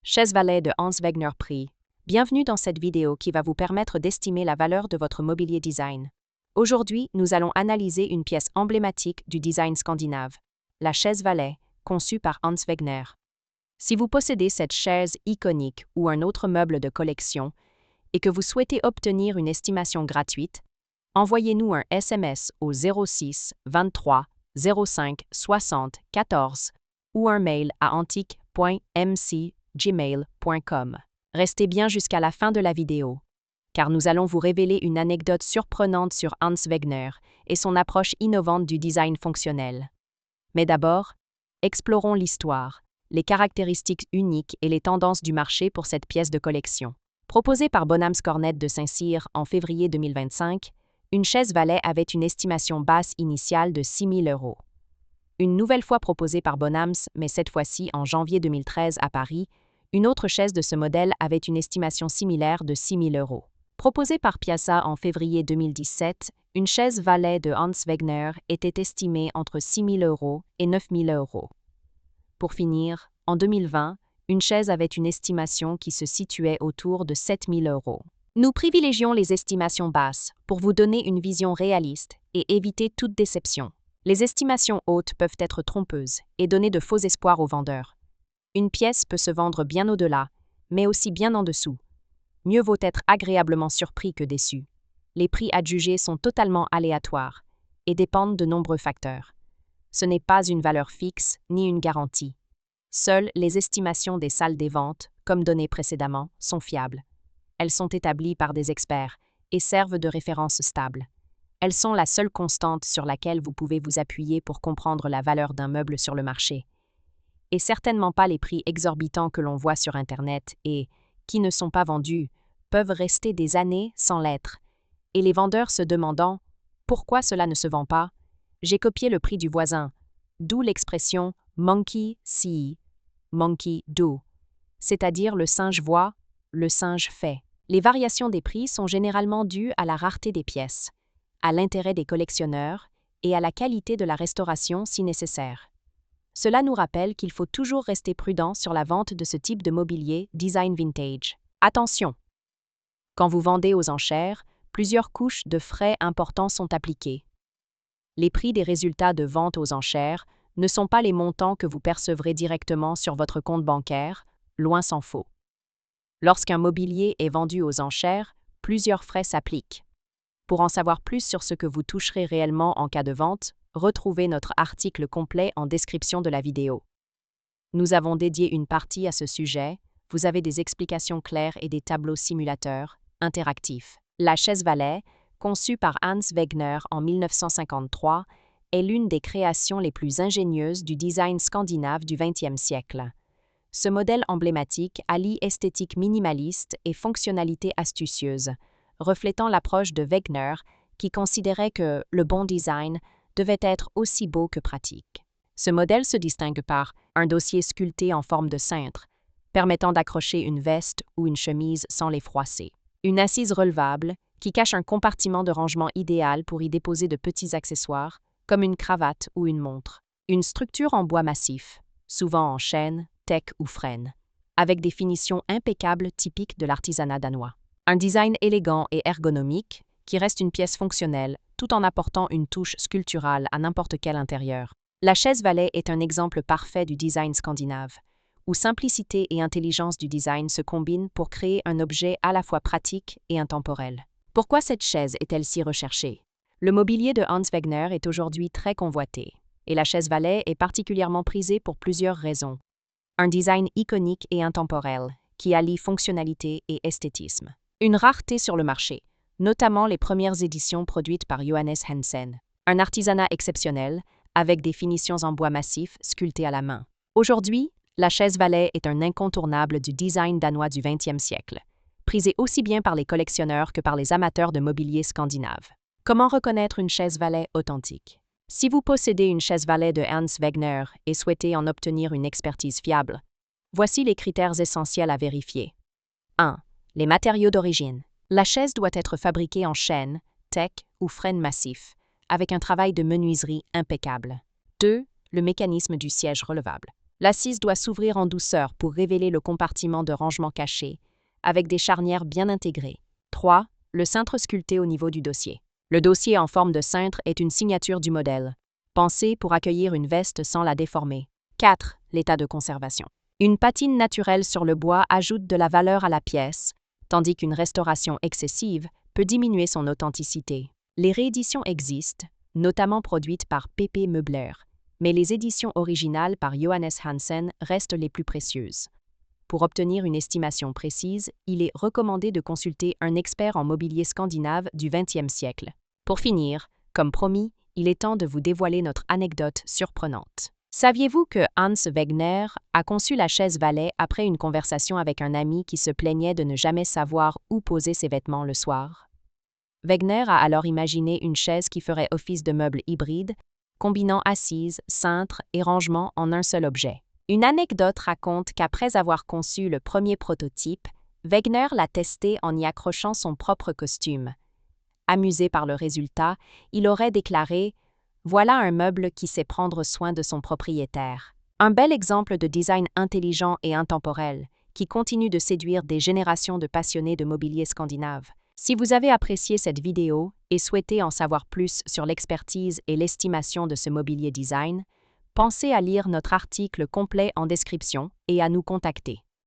Chaise Valet de Hans Wegner Prix. Bienvenue dans cette vidéo qui va vous permettre d'estimer la valeur de votre mobilier design. Aujourd'hui, nous allons analyser une pièce emblématique du design scandinave, la chaise Valet, conçue par Hans Wegner. Si vous possédez cette chaise iconique ou un autre meuble de collection et que vous souhaitez obtenir une estimation gratuite, envoyez-nous un SMS au 06 23 05 60 14 ou un mail à antique.mc@gmail.com. Restez bien jusqu'à la fin de la vidéo, car nous allons vous révéler une anecdote surprenante sur Hans Wegner et son approche innovante du design fonctionnel. Mais d'abord, explorons l'histoire, les caractéristiques uniques et les tendances du marché pour cette pièce de collection. Proposée par Bonhams Cornet de Saint-Cyr en février 2025, une chaise Valet avait une estimation basse initiale de 6 000 €. Une nouvelle fois proposée par Bonhams, mais cette fois-ci en janvier 2013 à Paris, une autre chaise de ce modèle avait une estimation similaire de 6 000 €. Proposée par Piazza en février 2017, une chaise Valet de Hans Wegner était estimée entre 6 000 € et 9 000 €. Pour finir, en 2020, une chaise avait une estimation qui se situait autour de 7 000 €. Nous privilégions les estimations basses pour vous donner une vision réaliste et éviter toute déception. Les estimations hautes peuvent être trompeuses et donner de faux espoirs aux vendeurs. Une pièce peut se vendre bien au-delà, mais aussi bien en dessous. Mieux vaut être agréablement surpris que déçu. Les prix adjugés sont totalement aléatoires et dépendent de nombreux facteurs. Ce n'est pas une valeur fixe ni une garantie. Seules les estimations des salles des ventes, comme données précédemment, sont fiables. Elles sont établies par des experts et servent de référence stable. Elles sont la seule constante sur laquelle vous pouvez vous appuyer pour comprendre la valeur d'un meuble sur le marché. Et certainement pas les prix exorbitants que l'on voit sur Internet et, qui ne sont pas vendus, peuvent rester des années sans l'être. Et les vendeurs se demandant « Pourquoi cela ne se vend pas ?» J'ai copié le prix du voisin, d'où l'expression « monkey see, monkey do », c'est-à-dire le singe voit, le singe fait. Les variations des prix sont généralement dues à la rareté des pièces, à l'intérêt des collectionneurs et à la qualité de la restauration si nécessaire. Cela nous rappelle qu'il faut toujours rester prudent sur la vente de ce type de mobilier design vintage. Attention! Quand vous vendez aux enchères, plusieurs couches de frais importants sont appliquées. Les prix des résultats de vente aux enchères ne sont pas les montants que vous percevrez directement sur votre compte bancaire, loin s'en faut. Lorsqu'un mobilier est vendu aux enchères, plusieurs frais s'appliquent. Pour en savoir plus sur ce que vous toucherez réellement en cas de vente, retrouvez notre article complet en description de la vidéo. Nous avons dédié une partie à ce sujet, vous avez des explications claires et des tableaux simulateurs, interactifs. La chaise Valet, conçue par Hans Wegner en 1953, est l'une des créations les plus ingénieuses du design scandinave du XXe siècle. Ce modèle emblématique allie esthétique minimaliste et fonctionnalité astucieuse, reflétant l'approche de Wegner qui considérait que le bon design devait être aussi beau que pratique. Ce modèle se distingue par un dossier sculpté en forme de cintre, permettant d'accrocher une veste ou une chemise sans les froisser. Une assise relevable qui cache un compartiment de rangement idéal pour y déposer de petits accessoires, comme une cravate ou une montre. Une structure en bois massif, souvent en chêne, teck ou frêne, avec des finitions impeccables typiques de l'artisanat danois. Un design élégant et ergonomique qui reste une pièce fonctionnelle tout en apportant une touche sculpturale à n'importe quel intérieur. La chaise Valet est un exemple parfait du design scandinave, où simplicité et intelligence du design se combinent pour créer un objet à la fois pratique et intemporel. Pourquoi cette chaise est-elle si recherchée? Le mobilier de Hans Wegner est aujourd'hui très convoité, et la chaise Valet est particulièrement prisée pour plusieurs raisons. Un design iconique et intemporel, qui allie fonctionnalité et esthétisme. Une rareté sur le marché, notamment les premières éditions produites par Johannes Hansen. Un artisanat exceptionnel, avec des finitions en bois massif sculptées à la main. Aujourd'hui, la chaise Valet est un incontournable du design danois du XXe siècle, prisée aussi bien par les collectionneurs que par les amateurs de mobilier scandinave. Comment reconnaître une chaise Valet authentique? Si vous possédez une chaise Valet de Hans Wegner et souhaitez en obtenir une expertise fiable, voici les critères essentiels à vérifier. 1. Les matériaux d'origine. La chaise doit être fabriquée en chêne, teck ou frêne massif, avec un travail de menuiserie impeccable. 2. Le mécanisme du siège relevable. L'assise doit s'ouvrir en douceur pour révéler le compartiment de rangement caché, avec des charnières bien intégrées. 3. Le cintre sculpté au niveau du dossier. Le dossier en forme de cintre est une signature du modèle, pensé pour accueillir une veste sans la déformer. 4. L'état de conservation. Une patine naturelle sur le bois ajoute de la valeur à la pièce, tandis qu'une restauration excessive peut diminuer son authenticité. Les rééditions existent, notamment produites par PP Meubler, mais les éditions originales par Johannes Hansen restent les plus précieuses. Pour obtenir une estimation précise, il est recommandé de consulter un expert en mobilier scandinave du XXe siècle. Pour finir, comme promis, il est temps de vous dévoiler notre anecdote surprenante. Saviez-vous que Hans Wegner a conçu la chaise valet après une conversation avec un ami qui se plaignait de ne jamais savoir où poser ses vêtements le soir? Wegner a alors imaginé une chaise qui ferait office de meuble hybride, combinant assise, cintre et rangement en un seul objet. Une anecdote raconte qu'après avoir conçu le premier prototype, Wegner l'a testé en y accrochant son propre costume. Amusé par le résultat, il aurait déclaré « Voilà un meuble qui sait prendre soin de son propriétaire ». Un bel exemple de design intelligent et intemporel, qui continue de séduire des générations de passionnés de mobilier scandinave. Si vous avez apprécié cette vidéo et souhaitez en savoir plus sur l'expertise et l'estimation de ce mobilier design, pensez à lire notre article complet en description et à nous contacter.